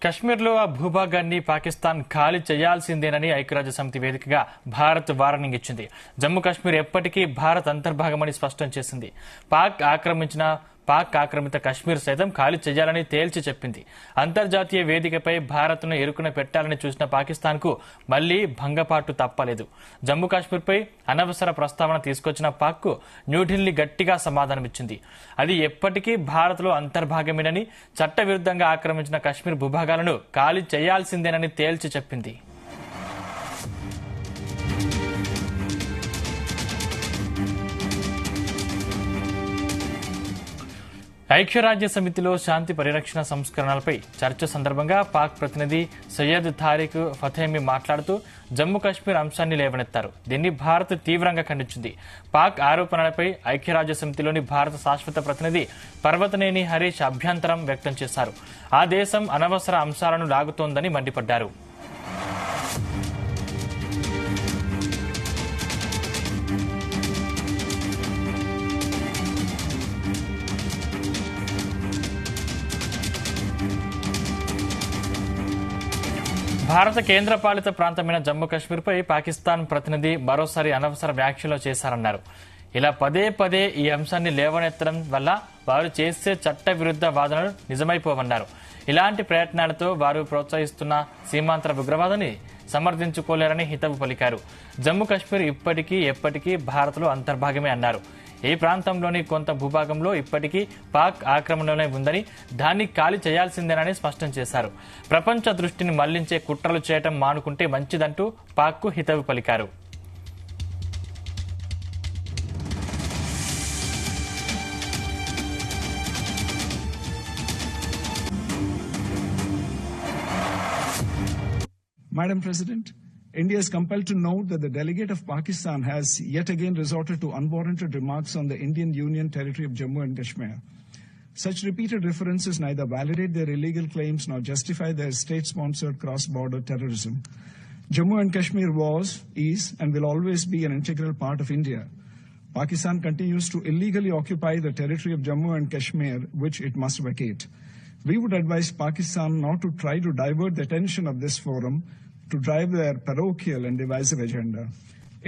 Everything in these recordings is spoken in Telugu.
కశ్మీర్లో ఆ భూభాగాన్ని పాకిస్తాన్ ఖాళీ చేయాల్సిందేనని ఐక్యరాజ్య సమితి వేదికగా భారత్ వార్నింగ్ ఇచ్చింది. జమ్మూ కాశ్మీర్ ఎప్పటికీ భారత్ అంతర్భాగమని స్పష్టం చేసింది. పాక్ ఆక్రమిత కశ్మీర్ సైతం ఖాళీ చేయాలని తేల్చి చెప్పింది. అంతర్జాతీయ వేదికపై భారత్ను ఇరుకున పెట్టాలని చూసిన పాకిస్తాన్ కు మళ్లీ భంగపాటు తప్పలేదు. జమ్మూ కాశ్మీర్పై అనవసర ప్రస్తావన తీసుకొచ్చిన పాక్ కు న్యూఢిల్లీ గట్టిగా సమాధానమిచ్చింది. అది ఎప్పటికీ భారత్లో అంతర్భాగమేనని, చట్టవిరుద్ధంగా ఆక్రమించిన కశ్మీర్ భూభాగాలను ఖాళీ చేయాల్సిందేనని తేల్చి చెప్పింది. ఐక్యరాజ్య సమితిలో శాంతి పరిరక్షణ సంస్కరణలపై చర్చ సందర్భంగా పాక్ ప్రతినిధి సయ్యద్ తారిక్ ఫతేమీ మాట్లాడుతూ జమ్మూ కాశ్మీర్ అంశాన్ని లేవనెత్తారు. దీన్ని భారత్ తీవ్రంగా ఖండించింది. పాక్ ఆరోపణలపై ఐక్యరాజ్య సమితిలోని భారత శాశ్వత ప్రతినిధి పర్వతనేని హరీష్ అభ్యంతరం వ్యక్తం చేశారు. ఆ దేశం అనవసర అంశాలను లాగుతోందని మండిపడ్డారు. భారత కేంద్రపాలిత ప్రాంతమైన జమ్మూ కాశ్మీర్పై పాకిస్తాన్ ప్రతినిధి మరోసారి అనవసర వ్యాఖ్యలు చేశారన్నారు. ఇలా పదే పదే ఈ అంశాన్ని లేవనెత్తడం వల్ల వారు చేసే చట్ట విరుద్ధ వాదనలు నిజమైపోవన్నారు. ఇలాంటి ప్రయత్నాలతో వారు ప్రోత్సహిస్తున్న సీమాంతర ఉగ్రవాదాన్ని సమర్థించుకోలేరని హితవు పలికారు. జమ్మూ కాశ్మీర్ ఇప్పటికీ ఎప్పటికీ భారత్లో అంతర్భాగమే అన్నారు. ఈ ప్రాంతంలోని కొంత భూభాగంలో ఇప్పటికీ పాక్ ఆక్రమణలోనే ఉందని, దాన్ని ఖాళీ చేయాల్సిందేనని స్పష్టం చేశారు. ప్రపంచ దృష్టిని మళ్లించే కుట్రలు చేయడం మానుకుంటే మంచిదంటూ పాక్ కు హితవు పలికారు. Madam President, India is compelled to note that the delegate of Pakistan has yet again resorted to unwarranted remarks on the Indian Union territory of Jammu and Kashmir. Such repeated references neither validate their illegal claims nor justify their state-sponsored cross-border terrorism. Jammu and Kashmir was, is, and will always be an integral part of India. Pakistan continues to illegally occupy the territory of Jammu and Kashmir, which it must vacate. We would advise Pakistan not to try to divert the attention of this forum to drive their parochial and divisive agenda.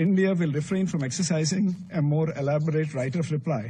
India will refrain from exercising a more elaborate right of reply.